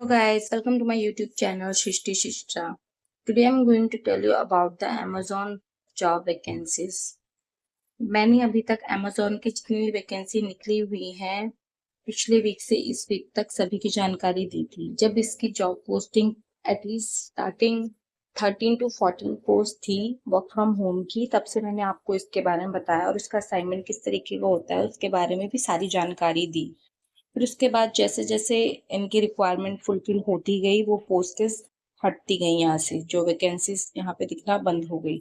Hello guys, welcome to my YouTube channel Shishti Shishta. Today I'm going to tell you about the Amazon job vacancies. मैंने अभी तक Amazon की जितनी भी vacancy निकली हुई हैं पिछले वीक से इस वीक तक सभी की जानकारी दी थी। जब इसकी job posting at least starting 13 to 14 post थी वर्क फ्रॉम होम की, तब से मैंने आपको इसके बारे में बताया और इसका असाइनमेंट किस तरीके का होता है उसके बारे में भी सारी जानकारी दी। फिर उसके बाद जैसे जैसे इनकी रिक्वायरमेंट फुलफिल होती गई वो पोस्टेस हटती गई यहाँ से, जो वैकेंसीज यहाँ पे दिखना बंद हो गई।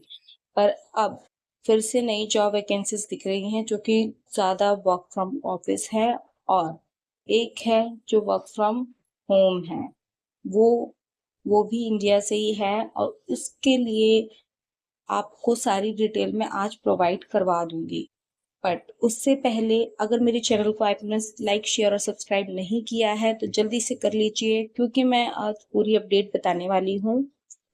पर अब फिर से नई जॉब वैकेंसीज दिख रही हैं जो कि ज़्यादा वर्क फ्रॉम ऑफिस है और एक है जो वर्क फ्रॉम होम है। वो वो भी इंडिया से ही है और उसके लिए आपको सारी डिटेल मैं आज प्रोवाइड करवा दूंगी। बट उससे पहले अगर मेरे चैनल को आपने लाइक शेयर और सब्सक्राइब नहीं किया है तो जल्दी से कर लीजिए, क्योंकि मैं आज पूरी अपडेट बताने वाली हूँ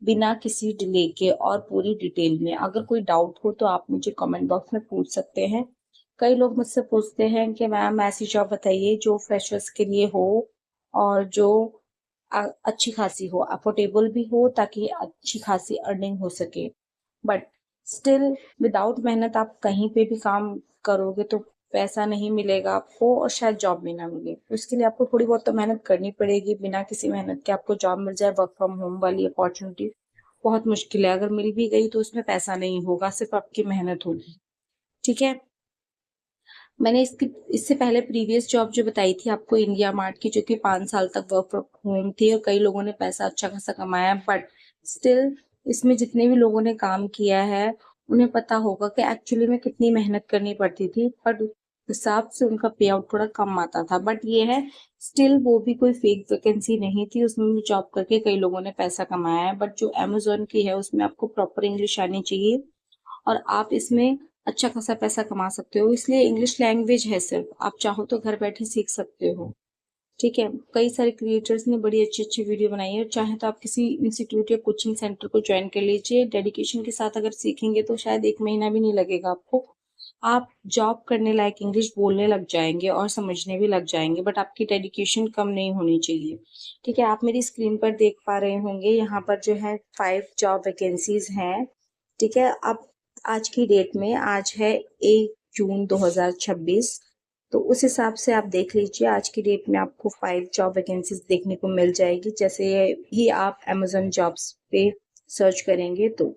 बिना किसी डिले के और पूरी डिटेल में। अगर कोई डाउट हो तो आप मुझे कमेंट बॉक्स में पूछ सकते हैं। कई लोग मुझसे पूछते हैं कि मैम ऐसी जॉब बताइए जो फ्रेशर्स के लिए हो और जो अच्छी खासी हो, अफोर्डेबल भी हो ताकि अच्छी खासी अर्निंग हो सके। बट स्टिल विदाउट मेहनत आप कहीं पे भी काम करोगे तो पैसा नहीं मिलेगा आपको और शायद जॉब भी ना मिले। तो इसके लिए आपको थोड़ी बहुत तो मेहनत करनी पड़ेगी। बिना किसी मेहनत के आपको जॉब मिल जाए वर्क फ्रॉम होम वाली अपॉर्चुनिटी बहुत मुश्किल है। अगर मिल भी गई तो उसमें पैसा नहीं होगा, सिर्फ आपकी मेहनत होगी। ठीक है, मैंने इससे पहले प्रीवियस जॉब जो बताई थी आपको इंडिया मार्ट की, जो कि 5 साल तक वर्क फ्रॉम होम थी और कई लोगों ने पैसा अच्छा खासा कमाया। बट स्टिल इसमें जितने भी लोगों ने काम किया है उन्हें पता होगा कि एक्चुअली में कितनी मेहनत करनी पड़ती थी, बट हिसाब से उनका पे आउट थोड़ा कम आता था। बट ये है, स्टिल वो भी कोई फेक वैकेंसी नहीं थी, उसमें भी जॉब करके कई लोगों ने पैसा कमाया है। बट जो अमेजोन की है उसमें आपको प्रॉपर इंग्लिश आनी चाहिए और आप इसमें अच्छा खासा पैसा कमा सकते हो। इसलिए इंग्लिश लैंग्वेज है, सिर्फ आप चाहो तो घर बैठे सीख सकते हो। ठीक है, कई सारे क्रिएटर्स ने बड़ी अच्छी अच्छी वीडियो बनाई है। चाहे तो आप किसी इंस्टीट्यूट या कोचिंग सेंटर को ज्वाइन कर लीजिए। डेडिकेशन के साथ अगर सीखेंगे तो शायद 1 महीना भी नहीं लगेगा आपको, आप जॉब करने लायक इंग्लिश बोलने लग जाएंगे और समझने भी लग जाएंगे। बट आपकी डेडिकेशन कम नहीं होनी चाहिए। ठीक है, आप मेरी स्क्रीन पर देख पा रहे होंगे यहाँ पर जो है 5 जॉब वैकेंसीज हैं। ठीक है, अब आज की डेट में आज है 1 जून 2026, तो उस हिसाब से आप देख लीजिए आज की डेट में आपको 5 जॉब वैकेंसीज देखने को मिल जाएगी। जैसे ही आप अमेजन जॉब्स पे सर्च करेंगे तो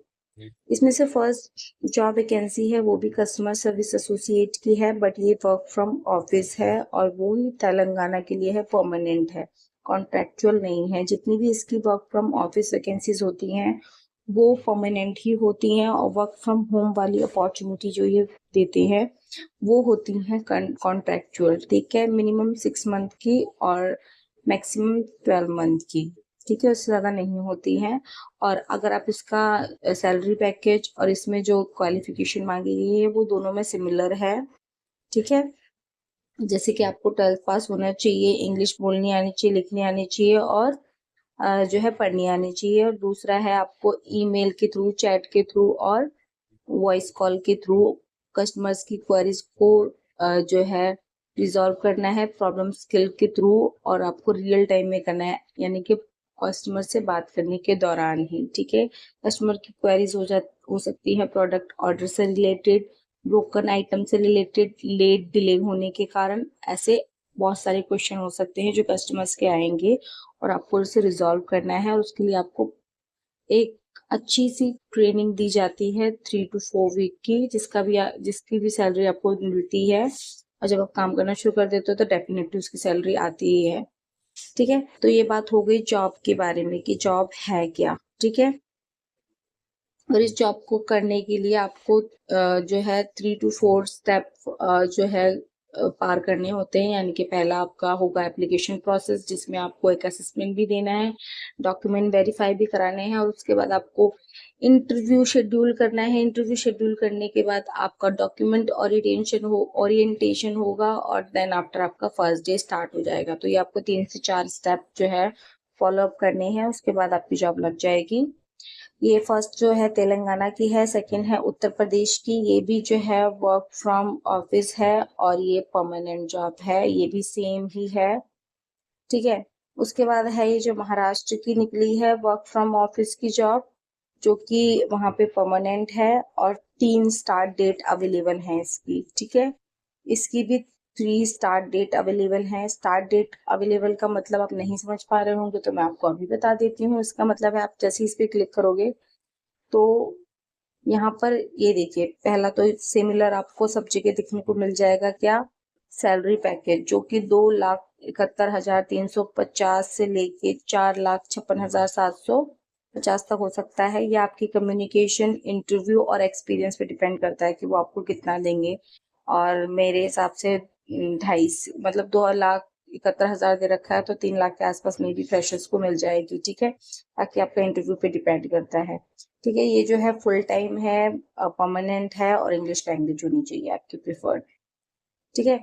इसमें से फर्स्ट जॉब वैकेंसी है वो भी कस्टमर सर्विस एसोसिएट की है, बट ये वर्क फ्रॉम ऑफिस है और वो ही तेलंगाना के लिए है, परमानेंट है, कॉन्ट्रेक्चुअल नहीं है। जितनी भी इसकी वर्क फ्रॉम ऑफिस वैकेंसीज होती हैं वो परमानेंट ही होती हैं और वर्क फ्रॉम होम वाली अपॉर्चुनिटी जो ये देते हैं वो होती हैं कॉन्ट्रेक्चुअल। ठीक है, मिनिमम 6 मंथ की और मैक्सिमम 12 मंथ की। ठीक है, उससे ज़्यादा नहीं होती हैं। और अगर आप इसका सैलरी पैकेज और इसमें जो क्वालिफिकेशन मांगी गई है वो दोनों में सिमिलर है। ठीक है, जैसे कि आपको 12th पास होना चाहिए, इंग्लिश बोलनी आनी चाहिए, लिखनी आनी चाहिए और जो है पढ़नी आनी चाहिए। और दूसरा है आपको ईमेल के थ्रू, चैट के थ्रू और वॉइस कॉल के थ्रू कस्टमर्स की क्वेरीज को जो है रिजॉल्व करना है, प्रॉब्लम स्किल के थ्रू, और आपको रियल टाइम में करना है, यानी कि कस्टमर से बात करने के दौरान ही। ठीक है, कस्टमर की क्वेरीज हो सकती है प्रोडक्ट ऑर्डर से रिलेटेड, ब्रोकन आइटम से रिलेटेड, लेट डिले होने के कारण, ऐसे बहुत सारे क्वेश्चन हो सकते हैं जो कस्टमर्स के आएंगे और आपको उसे रिजॉल्व करना है। और उसके लिए आपको एक अच्छी सी ट्रेनिंग दी जाती है 3 to 4 वीक की, जिसकी भी सैलरी आपको मिलती है। और जब आप काम करना शुरू कर देते हो तो डेफिनेटली उसकी सैलरी आती ही है। ठीक है, तो ये बात हो गई जॉब के बारे में कि जॉब है क्या। ठीक है, और इस जॉब को करने के लिए आपको जो है 3 to 4 स्टेप जो है पार करने होते हैं। यानी कि पहला आपका होगा एप्लीकेशन प्रोसेस, जिसमें आपको एक असेसमेंट भी देना है, डॉक्यूमेंट वेरीफाई भी कराने हैं और उसके बाद आपको इंटरव्यू शेड्यूल करना है। इंटरव्यू शेड्यूल करने के बाद आपका डॉक्यूमेंट ओरिएंटेशन होगा और देन आफ्टर आपका फर्स्ट डे स्टार्ट हो जाएगा। तो ये आपको 3 से 4 स्टेप जो है फॉलो अप करने हैं, उसके बाद आपकी जॉब लग जाएगी। ये फर्स्ट जो है तेलंगाना की है, सेकंड है उत्तर प्रदेश की, ये भी जो है वर्क फ्रॉम ऑफिस है और ये परमानेंट जॉब है, ये भी सेम ही है। ठीक है, उसके बाद है ये जो महाराष्ट्र की निकली है वर्क फ्रॉम ऑफिस की जॉब, जो कि वहां पे परमानेंट है और 3 स्टार्ट डेट अवेलेबल है इसकी, ठीक है। इसकी भी 3 स्टार्ट डेट अवेलेबल है। स्टार्ट डेट अवेलेबल का मतलब आप नहीं समझ पा रहे होंगे तो मैं आपको अभी बता देती हूँ। इसका मतलब है आप जैसे इस पे क्लिक करोगे तो यहाँ पर ये देखिए, पहला तो सिमिलर आपको सब जगह देखने को मिल जाएगा क्या, सैलरी पैकेज, जो कि 2,71,350 से लेके 4,56,750 तक हो सकता है। ये आपकी कम्युनिकेशन, इंटरव्यू और एक्सपीरियंस पे डिपेंड करता है कि वो आपको कितना देंगे। और मेरे हिसाब से 2.5 मतलब 2,71,000 दे रखा है तो 3 लाख के आसपास में भी फ्रेशर्स को मिल जाएगी, ठीक है। बाकी आपका इंटरव्यू पे डिपेंड करता है, ठीक है। ये जो है फुल टाइम है, परमानेंट है और इंग्लिश लैंग्वेज होनी चाहिए आपकी प्रिफर्ड, ठीक है।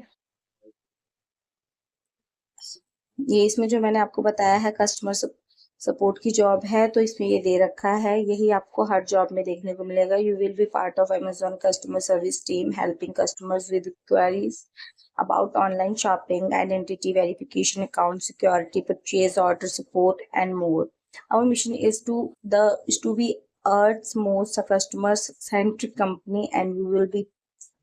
ये इसमें जो मैंने आपको बताया है कस्टमर सपोर्ट की जॉब है, तो इसमें ये दे रखा है, यही आपको हर जॉब में देखने को मिलेगा। You will be part of Amazon customer service team helping customers with queries about online shopping, identity verification, account security, purchase order support, and more. Our mission is to be Earth's most customer centric company, and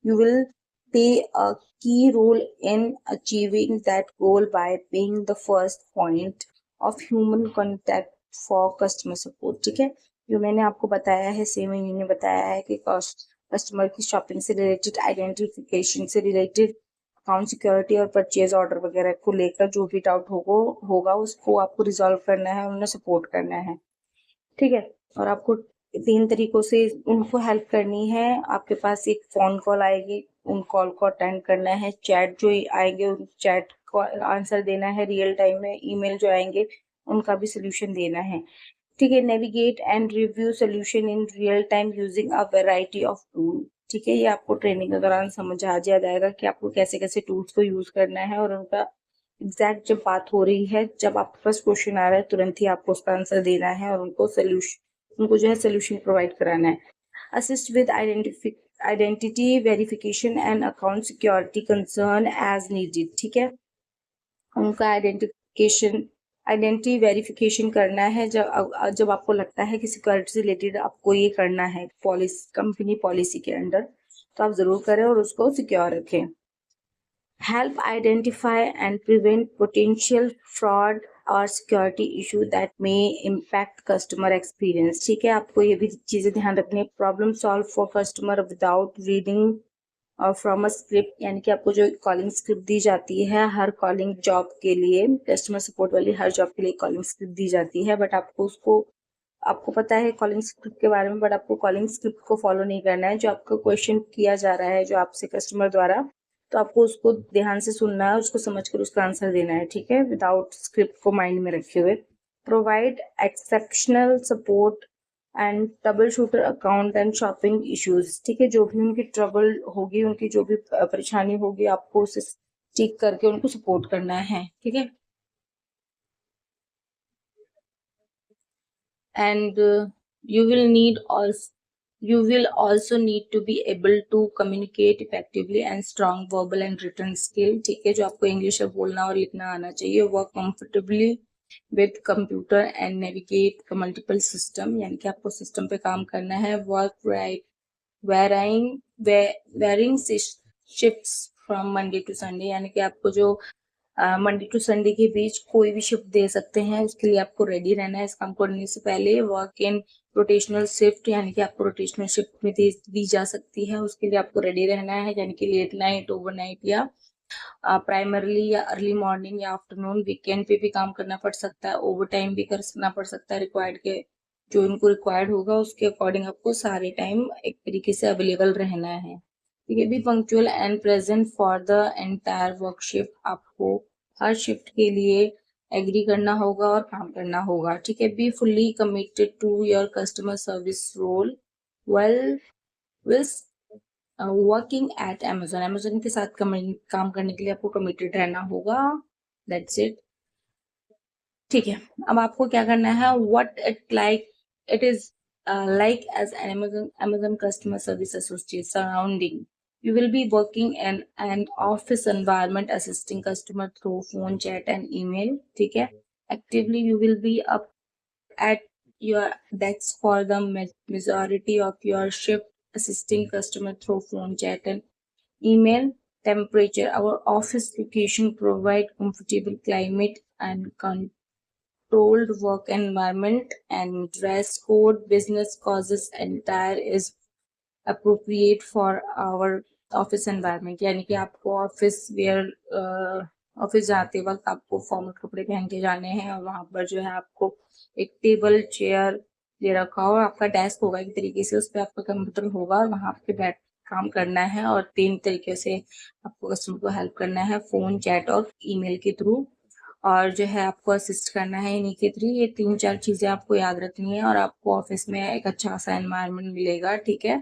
you will play a key role in achieving that goal by being the first point of human contact for customer support, ठीक है। जो मैंने आपको बताया है same इन्होंने बताया है कि कस्टमर की शॉपिंग से रिलेटेड, आइडेंटिफिकेशन से रिलेटेड, अकाउंट सिक्योरिटी और परचेज ऑर्डर वगैरह को लेकर जो भी डाउट होगा उसको आपको रिजॉल्व करना है, उन्हें सपोर्ट करना है, ठीक है। और आपको 3 तरीकों से उनको हेल्प करनी है। आपके पास एक फोन कॉल आएगी, उन कॉल को अटेंड करना है, चैट जो आएंगे उन चैट को आंसर देना है रियल टाइम में, ईमेल जो आएंगे उनका भी सोल्यूशन देना है, ठीक है। Navigate and review solution in real time using a variety of tool, ठीक है। ये आपको ट्रेनिंग के दौरान समझ आ जाएगा कि आपको कैसे कैसे टूल्स को यूज करना है, और उनका एग्जैक्ट जब बात हो रही है, जब आपके पास क्वेश्चन आ रहा है, तुरंत ही आपको उसका आंसर देना है और उनको जो है सोल्यूशन प्रोवाइड कराना है। Assist with identity verification and account security concern as needed, ठीक है। उनका आइडेंटिटी वेरिफिकेशन करना है जब आपको लगता है कि सिक्योरिटी से रिलेटेड आपको ये करना है कंपनी पॉलिसी के अंडर, तो आप जरूर करें और उसको सिक्योर रखें। Help identify and prevent potential fraud और security issue that may impact customer experience, ठीक है। आपको ये भी चीजें ध्यान रखनी है। Problem solve for customer without reading और फ्रॉम अ स्क्रिप्ट, यानी कि आपको जो कॉलिंग स्क्रिप्ट दी जाती है हर कॉलिंग जॉब के लिए, कस्टमर सपोर्ट वाली हर जॉब के लिए कॉलिंग स्क्रिप्ट दी जाती है, बट आपको पता है कॉलिंग स्क्रिप्ट के बारे में, बट आपको कॉलिंग स्क्रिप्ट को फॉलो नहीं करना है। जो आपका क्वेश्चन किया जा रहा है जो आपसे कस्टमर द्वारा, तो आपको उसको ध्यान से सुनना है, उसको समझकर उसका आंसर देना है, ठीक है, विदाउट स्क्रिप्ट को माइंड में रखे हुए। Provide exceptional support and trouble shooter account and shopping issues, ठीक है। जो भी उनकी ट्रबल होगी, उनकी जो भी परेशानी होगी, आपको उसे ठीक करके उनको सपोर्ट करना है, ठीक है। And you will also need to be able to communicate effectively and strong verbal and written skill, ठीक है। जो आपको इंग्लिश में बोलना और लिखना आना चाहिए। Work comfortably with computer and navigate multiple system, यानी कि आपको सिस्टम पे काम करना है। Work varying shifts from Monday to Sunday, यानी कि आपको जो मंडे टू संडे के बीच कोई भी शिफ्ट दे सकते हैं, उसके लिए आपको रेडी रहना है। इस काम करने से पहले वर्क इन रोटेशनल शिफ्ट, यानी कि आपको रोटेशनल शिफ्ट में दी जा सकती है, उसके लिए आपको रेडी रहना है, यानी कि लेट नाइट, ओवरनाइट या प्राइमरली या अर्ली मॉर्निंग या आफ्टरनून। वीकेंड पे भी काम करना पड़ सकता है, ओवर टाइम भी करना पड़ सकता है। रिक्वायर्ड के जो इनको रिक्वायर्ड होगा उसके अकॉर्डिंग आपको सारे टाइम एक तरीके से अवेलेबल रहना है, ठीक है। B punctual and present for the entire work shift, आपको हर शिफ्ट के लिए एग्री करना होगा और काम करना होगा, ठीक है। Be fully committed to your customer service role well will working at Amazon के साथ काम करने के लिए आपको कमिटेड रहना होगा। दैट्स इट, ठीक है। अब आपको क्या करना है, what it is like as Amazon customer service associate surrounding. You will be working in an office environment assisting customer through phone, chat and email, ठीक है। Actively, you will be up at your desk for the majority of your shift, assisting customer through phone chat and email. Temperature. Our office location provide comfortable climate and controlled work environment, and dress code business causes entire is appropriate for our office environment, यानी कि आपको office where office जाते वक्त आपको formal कपड़े पहन के जाने हैं, और वहां पर जो है आपको एक टेबल चेयर दे रखा हो, आपका डेस्क होगा एक तरीके से, उस पर आपका कंप्यूटर होगा और वहां पे बैठ काम करना है, और 3 तरीके से आपको कस्टमर को हेल्प करना है, फोन, चैट और ईमेल के थ्रू, और जो है आपको असिस्ट करना है इन्हीं के थ्रू। ये 3-4 चीजें आपको याद रखनी है और आपको ऑफिस में एक अच्छा सा एनवायरनमेंट मिलेगा, ठीक है।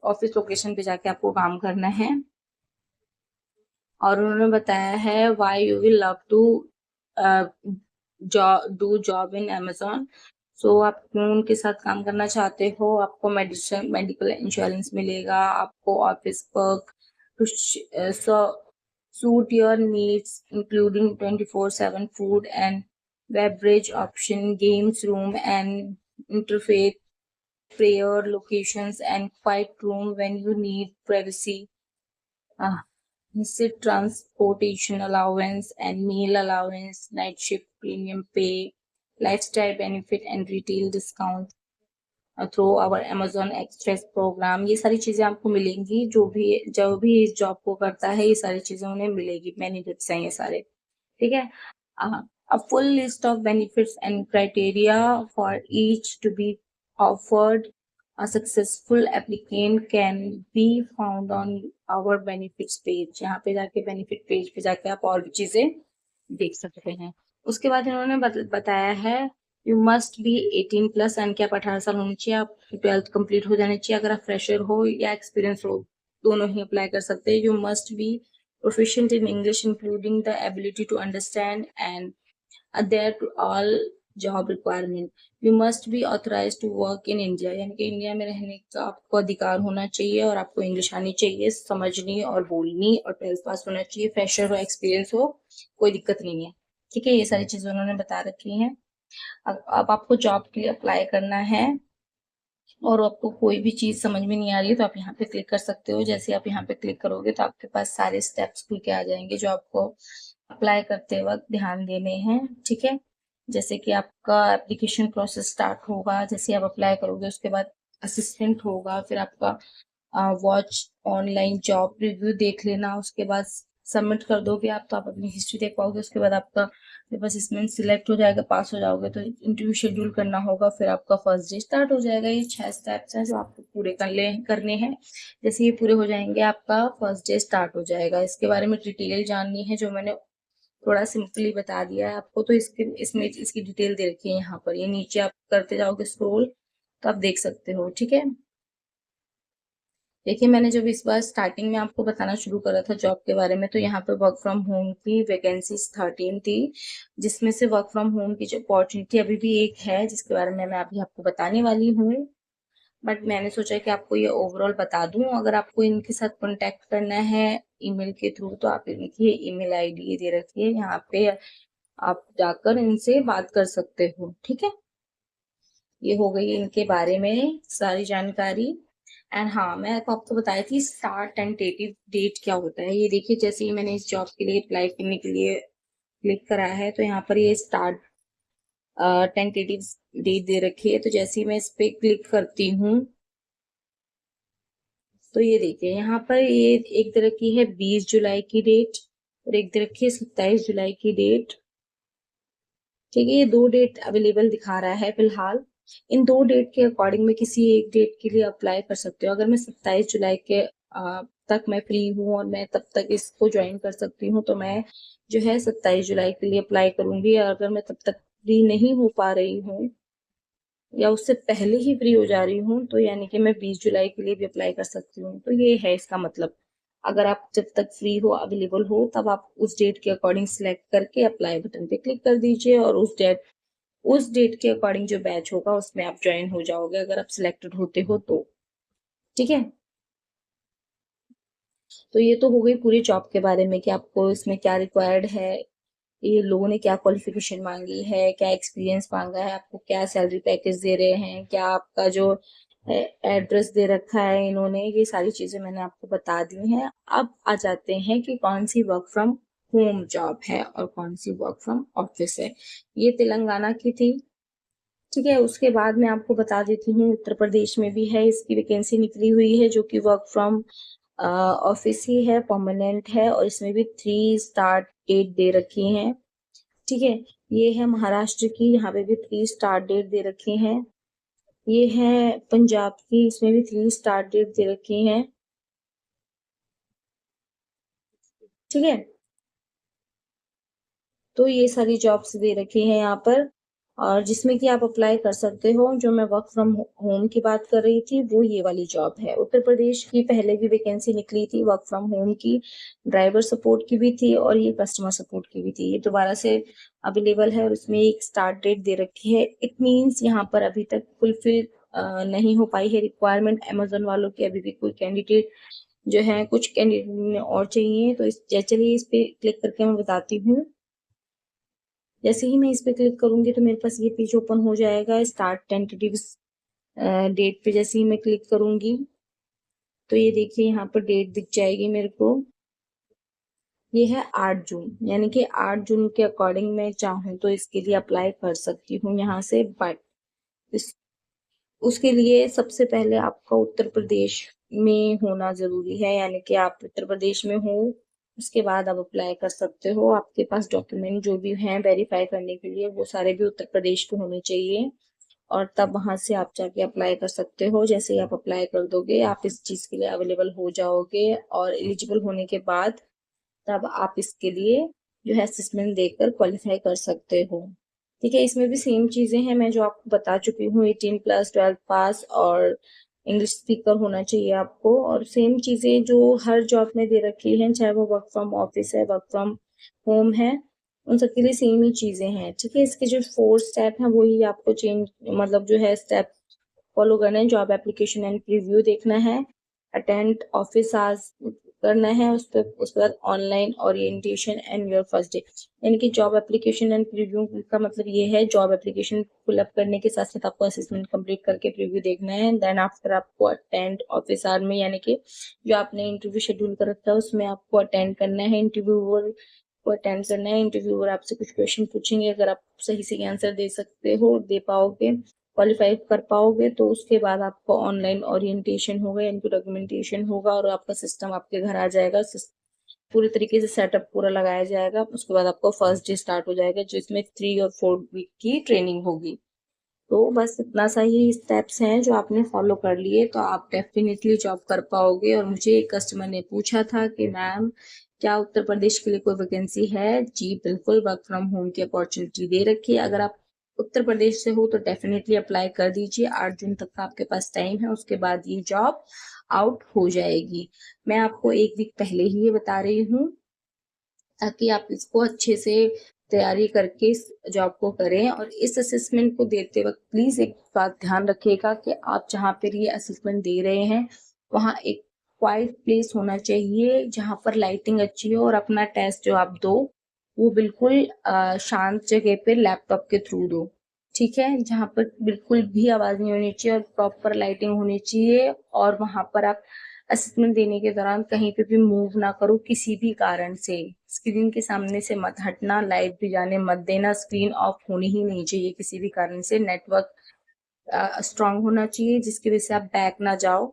ऑफिस लोकेशन पे जाके आपको काम करना है। और उन्होंने बताया है why you will love to do job in Amazon. So आप क्यों उनके साथ काम करना चाहते हो? आपको मेडिकल इंश्योरेंस मिलेगा, आपको office work to suit your needs including 24/7 food and beverage option, games room and interface, prayer locations, and quiet room when you need privacy. Visit transportation allowance and meal allowance, night shift premium pay, lifestyle benefit and retail discount through our Amazon Express programme. ये सारी चीजें आपको मिलेंगी, जो भी इस job को करता है ये सारी चीजें उन्हें मिलेगी, बेनिफिट्स हैं ये सारे, ठीक है। A full list of benefits and criteria for each to be offered. A successful applicant can be found on our benefits page. यहाँ पे जाके benefit page पे जाके आप और भी चीजें देख सकते हैं। उसके बाद इन्होंने बताया है यू मस्ट बी 18+ एंड कि आप 18 साल होनी चाहिए, आप 12th कंप्लीट हो जानी चाहिए। अगर आप फ्रेशर हो या एक्सपीरियंस हो, दोनों ही अप्लाई कर सकते हैं। You must be proficient in English, including the ability to understand and adhere to all job requirement. You must be authorized to work in India, यानी कि इंडिया में रहने का आपको अधिकार होना चाहिए, और आपको इंग्लिश आनी चाहिए, समझनी और बोलनी, और 12th पास होना चाहिए। फ्रेशर हो, एक्सपीरियंस हो, कोई दिक्कत नहीं है, ठीक है। ये सारी चीजें उन्होंने बता रखी हैं। अब आपको जॉब के लिए अप्लाई करना है और आपको कोई भी चीज समझ में नहीं आ रही है तो आप यहाँ पे क्लिक कर सकते हो। जैसे आप यहाँ पे क्लिक करोगे तो आपके पास सारे स्टेप्स खुल के आ जाएंगे जो आपको अप्लाई करते वक्त ध्यान देने हैं, ठीक है। जैसे कि आपका एप्लीकेशन प्रोसेस स्टार्ट होगा, जैसे आप अप्लाई करोगे उसके बाद असिस्टेंट होगा, फिर आपका वॉच ऑनलाइन जॉब रिव्यू देख लेना, उसके बाद सबमिट कर दोगे आप तो आप अपनी हिस्ट्री देख पाओगे। उसके बाद आपका बस इसमें सिलेक्ट हो जाएगा, पास हो जाओगे तो इंटरव्यू शेड्यूल करना होगा, फिर आपका फर्स्ट डे स्टार्ट हो जाएगा। ये 6 स्टेप्स हैं जो आपको पूरे करने हैं। जैसे ये पूरे हो जाएंगे आपका फर्स्ट डे स्टार्ट हो जाएगा। इसके बारे में डिटेल जाननी है जो मैंने थोड़ा सिंपली बता दिया है आपको, तो इसमें इसकी डिटेल दे रखी है यहाँ पर। ये नीचे आप करते जाओगे स्क्रॉल तो आप देख सकते हो, ठीक है। देखिए, मैंने जब इस बार स्टार्टिंग में आपको बताना शुरू करा था जॉब के बारे में, तो यहाँ पर वर्क फ्रॉम होम की वैकेंसीज 13 थी, जिसमें से वर्क फ्रॉम होम की जो अपॉर्चुनिटी अभी भी एक है जिसके बारे में मैं अभी आपको बताने वाली हूँ। बट मैंने सोचा कि आपको ये ओवरऑल बता दूं। अगर आपको इनके साथ कांटेक्ट करना है ईमेल के थ्रू तो आप इनकी ईमेल आईडी ये दे रखी है यहाँ पे, आप जाकर इनसे बात कर सकते हो, ठीक है। ये हो गई इनके बारे में सारी जानकारी। एंड हाँ, मैं आपको बताई थी स्टार्ट टेंटेटिव डेट क्या होता है। ये देखिए, जैसे ही मैंने इस जॉब के लिए अप्लाई करने के लिए क्लिक करा है तो यहाँ पर ये स्टार्ट टेंटेटिव डेट दे रखी है। तो जैसे ही मैं इस पे क्लिक करती हूँ तो ये देखिए यहाँ पर ये एक तरह की है 20 जुलाई की डेट और एक तरह की है 27 जुलाई की डेट, ठीक है। ये 2 डेट अवेलेबल दिखा रहा है फिलहाल। इन 2 डेट के अकॉर्डिंग में किसी एक डेट के लिए अप्लाई कर सकते हो। अगर मैं 27 जुलाई के तक मैं फ्री हूँ और मैं तब तक इसको ज्वाइन कर सकती हूँ तो मैं जो है 27 जुलाई के लिए अप्लाई करूंगी। अगर मैं तब तक फ्री नहीं हो पा रही हूँ या उससे पहले ही फ्री हो जा रही हूँ तो यानी कि मैं 20 जुलाई के लिए भी अप्लाई कर सकती हूँ। तो ये है इसका मतलब। अगर आप जब तक फ्री हो, अवेलेबल हो, तब आप उस डेट के अकॉर्डिंग सिलेक्ट करके अप्लाई बटन पे क्लिक कर दीजिए और उस डेट के अकॉर्डिंग जो बैच होगा उसमें आप ज्वाइन हो जाओगे, अगर आप सिलेक्टेड होते हो तो, ठीक है। तो ये तो हो गई पूरी जॉब के बारे में कि आपको इसमें क्या रिक्वायर्ड है, ये लोगों ने क्या क्वालिफिकेशन मांगी है, क्या एक्सपीरियंस मांगा है, आपको क्या सैलरी पैकेज दे रहे हैं, क्या आपका जो एड्रेस दे रखा है इन्होंने, ये सारी चीजें मैंने आपको बता दी हैं। अब आ जाते हैं कि कौन सी वर्क फ्रॉम होम जॉब है और कौन सी वर्क फ्रॉम ऑफिस है। ये तेलंगाना की थी, ठीक है। उसके बाद मैं आपको बता देती हूँ उत्तर प्रदेश में भी है, इसकी वैकेंसी निकली हुई है जो कि वर्क फ्रॉम ऑफिस ही है, परमानेंट है, और इसमें भी 3 स्टार्ट डेट दे रखी हैं, ठीक है। ये है महाराष्ट्र की, यहाँ पे भी 3 स्टार्ट डेट दे रखी हैं। ये है पंजाब की, इसमें भी 3 स्टार्ट डेट दे रखी हैं, ठीक है। तो ये सारी जॉब्स दे रखी हैं यहाँ पर, और जिसमें कि आप अप्लाई कर सकते हो। जो मैं वर्क फ्रॉम होम की बात कर रही थी वो ये वाली जॉब है। उत्तर प्रदेश की पहले भी वैकेंसी निकली थी वर्क फ्रॉम होम की, ड्राइवर सपोर्ट की भी थी और ये कस्टमर सपोर्ट की भी थी। ये दोबारा से अवेलेबल है और इसमें एक स्टार्ट डेट दे रखी है। इट मीन्स यहाँ पर अभी तक फुलफिल नहीं हो पाई है रिक्वायरमेंट अमेजोन वालों की। अभी भी कोई कैंडिडेट जो है, कुछ कैंडिडेट और चाहिए। तो चलिए इस पे क्लिक करके मैं बताती हूँ। जैसे ही मैं इस पे क्लिक करूंगी तो मेरे पास ये पेज ओपन हो जाएगा। स्टार्ट टेंटेटिव डेट पे जैसे ही मैं क्लिक करूंगी तो ये देखिए यहाँ पर डेट दिख जाएगी मेरे को। ये है 8 जून, यानी कि 8 जून के अकॉर्डिंग मैं चाहूँ तो इसके लिए अप्लाई कर सकती हूँ यहाँ से। बट इस उसके लिए सबसे पहले आपका उत्तर प्रदेश में होना जरूरी है, यानी कि आप उत्तर प्रदेश में हो, उसके बाद आप अप्लाई कर सकते हो। आपके पास डॉक्यूमेंट जो भी हैं वेरीफाई करने के लिए वो सारे भी उत्तर प्रदेश के होने चाहिए, और तब वहां से आप जाके अप्लाई कर सकते हो। जैसे ही आप अप्लाई कर दोगे आप इस चीज के लिए अवेलेबल हो जाओगे, और एलिजिबल होने के बाद तब आप इसके लिए जो है असेसमेंट देकर क्वालिफाई कर सकते हो, ठीक है। इसमें भी सेम चीजें हैं मैं जो आपको बता चुकी हूँ, 18+ 12 पास और इंग्लिश स्पीकर होना चाहिए आपको, और सेम चीजें जो हर जॉब में दे रखी हैं, चाहे वो वर्क फ्रॉम ऑफिस है, वर्क फ्रॉम होम है, उन सबके लिए सेम ही चीजें हैं, ठीक है। इसके जो 4 स्टेप है वही आपको चेंज, मतलब जो है स्टेप फॉलो करना है। जॉब एप्लीकेशन एंड प्रीव्यू देखना है, अटेंड ऑफिस आवर्स करना है, उसके बाद online orientation and your first day. यानी कि जॉब एप्लीकेशन एंड प्रीव्यू का मतलब ये है, जॉब एप्लीकेशन फिलअप करने के साथ साथ आपको असेसमेंट कंप्लीट करके प्रीव्यू देखना है। देन आफ्टर आपको अटेंड ऑफिस आवर में, यानी कि जो आपने इंटरव्यू शेड्यूल कर रखा है उसमें आपको अटेंड करना है। इंटरव्यूअर को अटेंड करना है। इंटरव्यूअर आपसे कुछ क्वेश्चन पूछेंगे, अगर आप सही से आंसर दे सकते हो, दे पाओगे, क्वालिफाई कर पाओगे, तो उसके बाद आपको ऑनलाइन ओरिएंटेशन होगा, यानी कि डॉक्यूमेंटेशन होगा, और आपका सिस्टम आपके घर आ जाएगा। पूरी तरीके से सेटअप पूरा लगाया जाएगा। उसके बाद आपको फर्स्ट डे स्टार्ट हो जाएगा जिसमें 3 और 4 वीक की ट्रेनिंग होगी। तो बस इतना सा ही स्टेप्स हैं जो आपने फॉलो कर लिए तो आप डेफिनेटली जॉब कर पाओगे। और मुझे एक कस्टमर ने पूछा था कि मैम क्या उत्तर प्रदेश के लिए कोई वैकेंसी है? जी बिल्कुल, वर्क फ्रॉम होम की अपॉर्चुनिटी दे रखी है। अगर आप उत्तर प्रदेश से हो तो डेफिनेटली अप्लाई कर दीजिए। 8 जून तक का आपके पास टाइम है, उसके बाद ये जॉब आउट हो जाएगी। मैं आपको एक वीक पहले ही ये बता रही हूँ ताकि आप इसको अच्छे से तैयारी करके इस जॉब को करें। और इस असेसमेंट को देते वक्त प्लीज एक बात ध्यान रखिएगा कि आप जहाँ पर ये असेसमेंट दे रहे हैं वहाँ एक क्वाइट प्लेस होना चाहिए जहाँ पर लाइटिंग अच्छी हो, और अपना टेस्ट जो आप दो वो बिल्कुल शांत जगह पे लैपटॉप के थ्रू दो, ठीक है। जहाँ पर बिल्कुल भी आवाज नहीं होनी चाहिए और प्रॉपर लाइटिंग होनी चाहिए। और वहां पर आप असेसमेंट देने के दौरान कहीं पे भी मूव ना करो किसी भी कारण से। स्क्रीन के सामने से मत हटना, लाइट भी जाने मत देना, स्क्रीन ऑफ होनी ही नहीं चाहिए किसी भी कारण से। नेटवर्क स्ट्रांग होना चाहिए जिसकी वजह से आप बैक ना जाओ।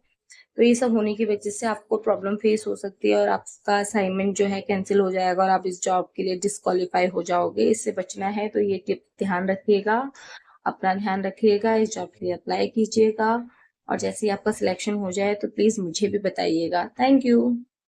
तो ये सब होने की वजह से आपको प्रॉब्लम फेस हो सकती है और आपका असाइनमेंट जो है कैंसिल हो जाएगा और आप इस जॉब के लिए डिस्क्वालीफाई हो जाओगे। इससे बचना है तो ये टिप ध्यान रखिएगा, अपना ध्यान रखिएगा, इस जॉब के लिए अप्लाई कीजिएगा। और जैसे ही आपका सिलेक्शन हो जाए तो प्लीज मुझे भी बताइएगा। Thank you.